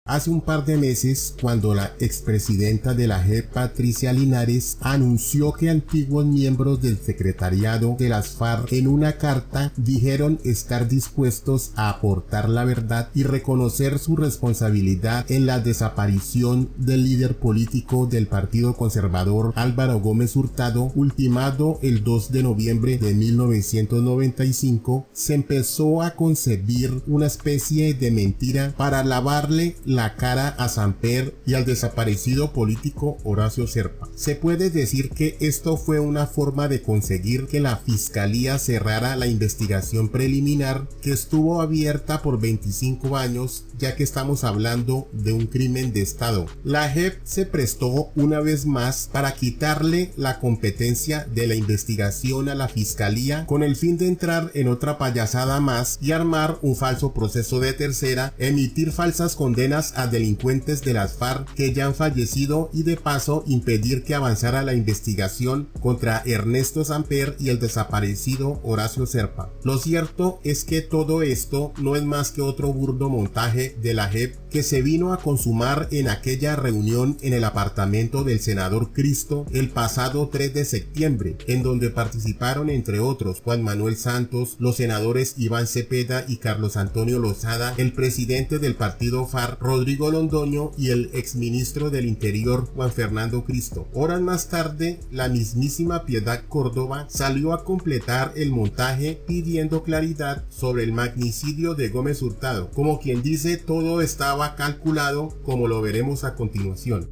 Hace un par de meses, cuando la expresidenta de la JEP, Patricia Linares, anunció que antiguos miembros del secretariado de las FARC en una carta dijeron estar dispuestos a aportar la verdad y reconocer su responsabilidad en la desaparición del líder político del Partido Conservador Álvaro Gómez Hurtado, ultimado el 2 de noviembre de 1995, se empezó a concebir una especie de mentira para lavarle la cara a Samper y al desaparecido político Horacio Serpa. Se puede decir que esto fue una forma de conseguir que la fiscalía cerrara la investigación preliminar que estuvo abierta por 25 años, ya que estamos hablando de un crimen de Estado. La JEP se prestó una vez más para quitarle la competencia de la investigación a la fiscalía con el fin de entrar en otra payasada más y armar un falso proceso de tercera, emitir falsas condenas a delincuentes de las FARC que ya han fallecido y de paso impedir que avanzara la investigación contra Ernesto Samper y el desaparecido Horacio Serpa. Lo cierto es que todo esto no es más que otro burdo montaje de la JEP que se vino a consumar en aquella reunión en el apartamento del senador Cristo el pasado 3 de septiembre, en donde participaron entre otros Juan Manuel Santos, los senadores Iván Cepeda y Carlos Antonio Lozada, el presidente del partido FARC Rodrigo Londoño y el exministro del Interior Juan Fernando Cristo. Horas más tarde, la mismísima Piedad Córdoba salió a completar el montaje pidiendo claridad sobre el magnicidio de Gómez Hurtado. Como quien dice, todo estaba calculado, como lo veremos a continuación.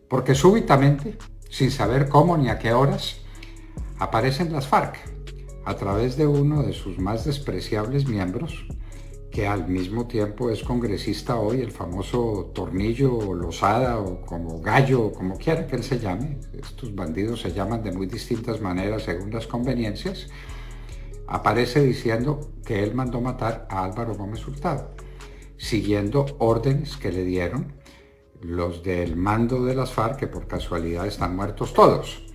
Porque súbitamente, sin saber cómo ni a qué horas, aparecen las FARC a través de uno de sus más despreciables miembros, que al mismo tiempo es congresista hoy, el famoso Tornillo o Lozada o como Gallo o como quiera que él se llame. Estos bandidos se llaman de muy distintas maneras según las conveniencias. Aparece diciendo que él mandó matar a Álvaro Gómez Hurtado, siguiendo órdenes que le dieron los del mando de las FARC, que por casualidad están muertos todos.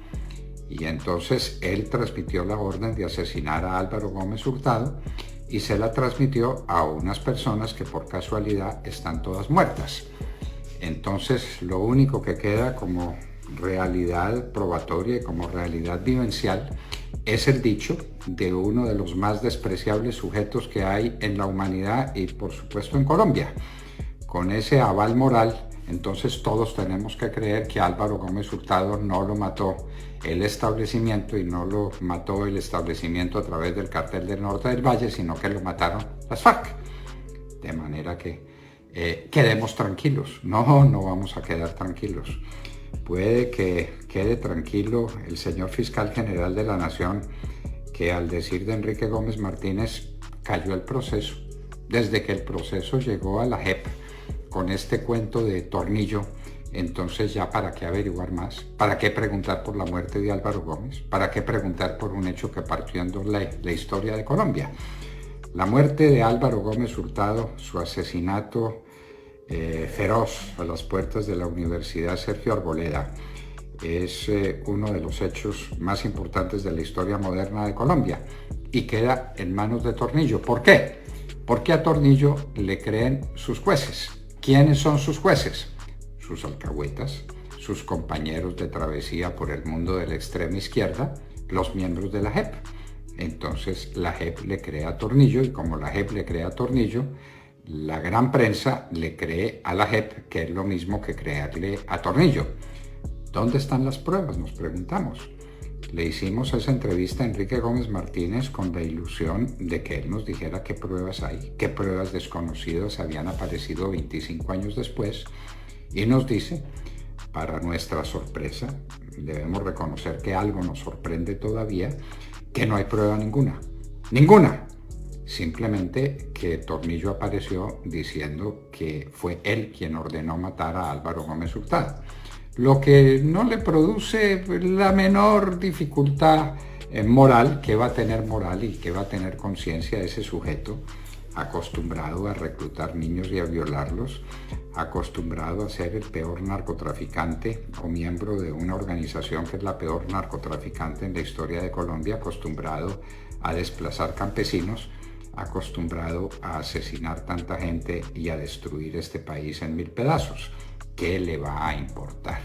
Y entonces él transmitió la orden de asesinar a Álvaro Gómez Hurtado y se la transmitió a unas personas que por casualidad están todas muertas. Entonces lo único que queda como realidad probatoria y como realidad vivencial es el dicho de uno de los más despreciables sujetos que hay en la humanidad y por supuesto en Colombia. Con ese aval moral, entonces todos tenemos que creer que Álvaro Gómez Hurtado no lo mató el establecimiento y no lo mató el establecimiento a través del Cartel del Norte del Valle, sino que lo mataron las FARC. De manera que quedemos tranquilos. No vamos a quedar tranquilos. Puede que quede tranquilo el señor fiscal general de la Nación, que al decir de Enrique Gómez Martínez cayó el proceso. Desde que el proceso llegó a la JEP con este cuento de Tornillo, entonces ya para qué averiguar más, para qué preguntar por la muerte de Álvaro Gómez, para qué preguntar por un hecho que partió en dos la historia de Colombia. La muerte de Álvaro Gómez Hurtado, su asesinato feroz a las puertas de la Universidad Sergio Arboleda, es uno de los hechos más importantes de la historia moderna de Colombia y queda en manos de Tornillo. ¿Por qué? Porque a Tornillo le creen sus jueces. ¿Quiénes son sus jueces? Sus alcahuetas, sus compañeros de travesía por el mundo de la extrema izquierda, los miembros de la JEP. Entonces la JEP le cree a Tornillo y como la JEP le cree a Tornillo, la gran prensa le cree a la JEP, que es lo mismo que creerle a Tornillo. ¿Dónde están las pruebas?, nos preguntamos. Le hicimos esa entrevista a Enrique Gómez Martínez con la ilusión de que él nos dijera qué pruebas hay, qué pruebas desconocidas habían aparecido 25 años después, y nos dice, para nuestra sorpresa, debemos reconocer que algo nos sorprende todavía, que no hay prueba ninguna. ¡Ninguna! Simplemente que Tornillo apareció diciendo que fue él quien ordenó matar a Álvaro Gómez Hurtado. Lo que no le produce la menor dificultad moral, que va a tener moral y que va a tener conciencia ese sujeto acostumbrado a reclutar niños y a violarlos, acostumbrado a ser el peor narcotraficante o miembro de una organización que es la peor narcotraficante en la historia de Colombia, acostumbrado a desplazar campesinos, acostumbrado a asesinar tanta gente y a destruir este país en 1000 pedazos. ¿Qué le va a importar?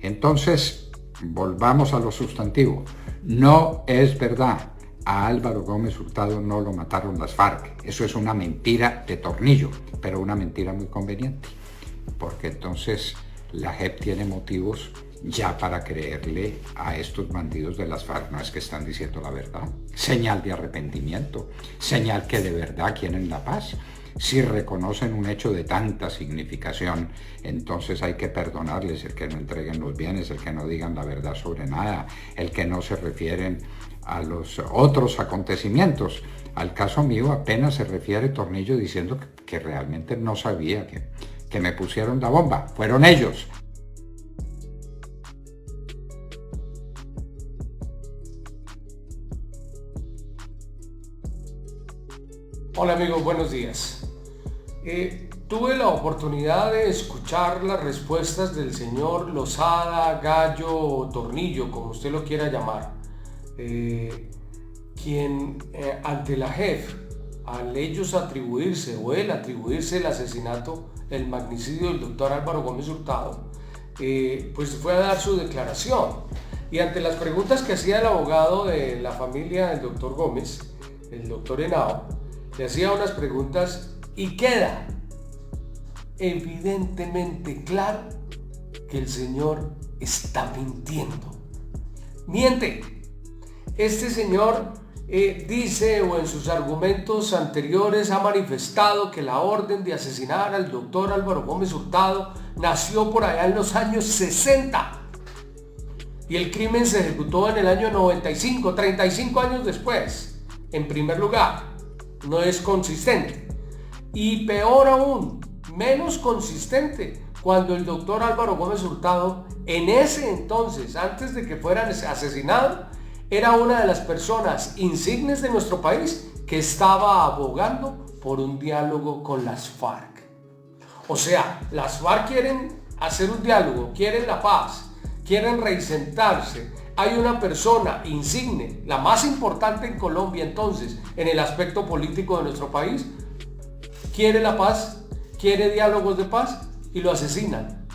Entonces, volvamos a lo sustantivo. No es verdad. A Álvaro Gómez Hurtado no lo mataron las FARC. Eso es una mentira de tornillo, pero una mentira muy conveniente, porque entonces la JEP tiene motivos ya para creerle a estos bandidos de las FARC. No es que están diciendo la verdad. Señal de arrepentimiento, señal que de verdad quieren la paz. Si reconocen un hecho de tanta significación, entonces hay que perdonarles el que no entreguen los bienes, el que no digan la verdad sobre nada, el que no se refieren a los otros acontecimientos. Al caso mío apenas se refiere Tornillo diciendo que realmente no sabía que me pusieron la bomba. Fueron ellos. Hola amigos, buenos días. Tuve la oportunidad de escuchar las respuestas del señor Lozada, Gallo o Tornillo, como usted lo quiera llamar, quien ante la JEP, al ellos atribuirse o él atribuirse el asesinato, el magnicidio del doctor Álvaro Gómez Hurtado, pues fue a dar su declaración. Y ante las preguntas que hacía el abogado de la familia del doctor Gómez, el doctor Henao, le hacía unas preguntas y queda evidentemente claro que el señor está mintiendo. Miente. Este señor dice, o en sus argumentos anteriores ha manifestado, que la orden de asesinar al doctor Álvaro Gómez Hurtado nació por allá en los años 60 y el crimen se ejecutó en el año 95, 35 años después. En primer lugar, no es consistente, y peor aún, menos consistente, cuando el doctor Álvaro Gómez Hurtado, en ese entonces, antes de que fuera asesinado, era una de las personas insignes de nuestro país que estaba abogando por un diálogo con las FARC. O sea, las FARC quieren hacer un diálogo, quieren la paz, quieren reinsentarse. Hay una persona insigne, la más importante en Colombia entonces, en el aspecto político de nuestro país, quiere la paz, quiere diálogos de paz y lo asesinan.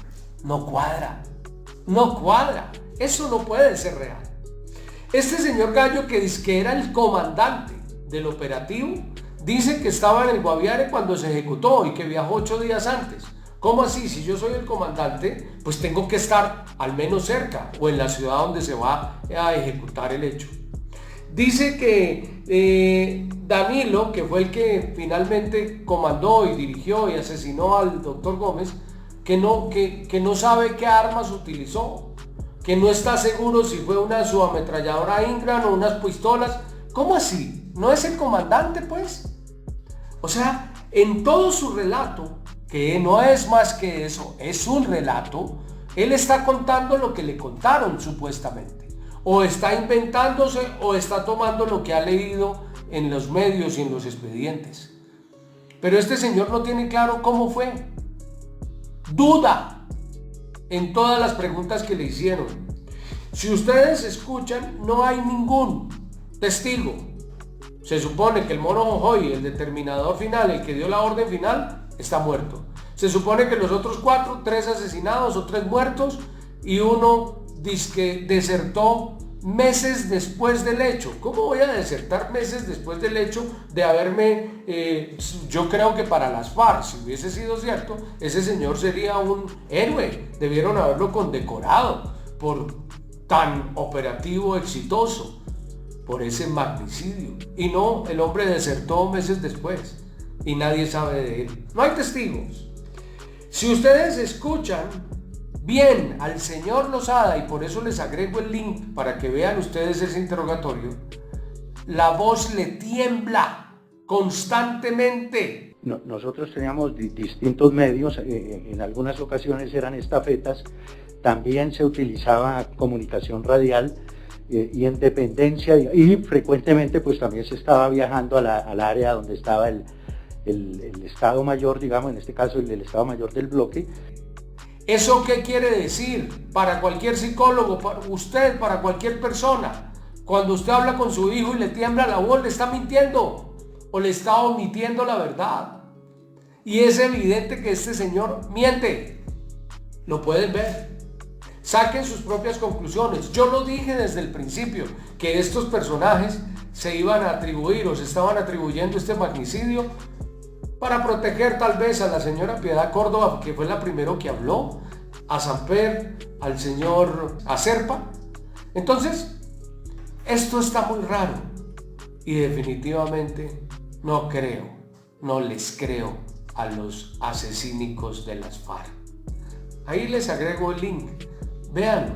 No cuadra, no cuadra, eso no puede ser real. Este señor Gallo, que dice que era el comandante del operativo, dice que estaba en el Guaviare cuando se ejecutó y que viajó 8 días antes. ¿Cómo así? Si yo soy el comandante, pues tengo que estar al menos cerca o en la ciudad donde se va a ejecutar el hecho. Dice que Danilo, que fue el que finalmente comandó y dirigió y asesinó al doctor Gómez, que no sabe qué armas utilizó, que no está seguro si fue una subametralladora Ingram o unas pistolas. ¿Cómo así? ¿No es el comandante, pues? O sea, en todo su relato, que no es más que eso, es un relato, él está contando lo que le contaron supuestamente, o está inventándose, o está tomando lo que ha leído en los medios y en los expedientes. Pero este señor no tiene claro cómo fue. Duda en todas las preguntas que le hicieron. Si ustedes escuchan, no hay ningún testigo. Se supone que el mono Jojoy, el determinador final, el que dio la orden final, está muerto. Se supone que los otros 4, 3 asesinados o 3 muertos, y uno dizque desertó meses después del hecho. ¿Cómo voy a desertar meses después del hecho de haberme, yo creo que para las FARC, si hubiese sido cierto, ese señor sería un héroe, debieron haberlo condecorado por tan operativo exitoso, por ese magnicidio, y no, el hombre desertó meses después y nadie sabe de él, no hay testigos. Si ustedes escuchan bien al señor Lozada, y por eso les agrego el link para que vean ustedes ese interrogatorio, la voz le tiembla constantemente. Nosotros teníamos distintos medios, en algunas ocasiones eran estafetas, también se utilizaba comunicación radial y en dependencia, y frecuentemente pues también se estaba viajando al área donde estaba el Estado Mayor, digamos, en este caso el Estado Mayor del bloque. ¿Eso qué quiere decir? Para cualquier psicólogo, para usted, para cualquier persona, cuando usted habla con su hijo y le tiembla la voz, le está mintiendo o le está omitiendo la verdad. Y es evidente que este señor miente. Lo pueden ver. Saquen sus propias conclusiones. Yo lo dije desde el principio, que estos personajes se iban a atribuir o se estaban atribuyendo este magnicidio para proteger tal vez a la señora Piedad Córdoba, que fue la primero que habló, a Samper, al señor Acerpa. Entonces, esto está muy raro y definitivamente no les creo a los asesínicos de las FARC. Ahí les agrego el link. Véanlo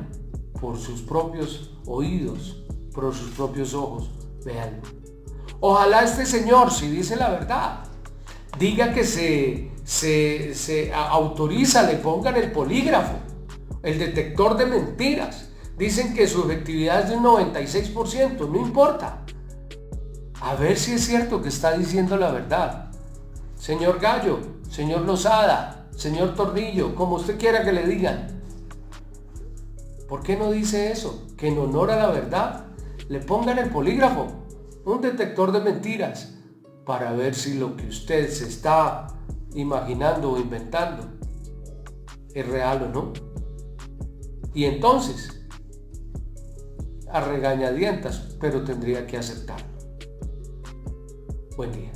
por sus propios oídos, por sus propios ojos. Véanlo. Ojalá este señor, si dice la verdad, diga que se autoriza, le pongan el polígrafo, el detector de mentiras. Dicen que su efectividad es de un 96%, no importa. A ver si es cierto que está diciendo la verdad. Señor Gallo, señor Lozada, señor Tornillo, como usted quiera que le digan. ¿Por qué no dice eso? Que en honor a la verdad le pongan el polígrafo, un detector de mentiras, para ver si lo que usted se está imaginando o inventando es real o no. Y entonces, a regañadientas, pero tendría que aceptarlo. Buen día.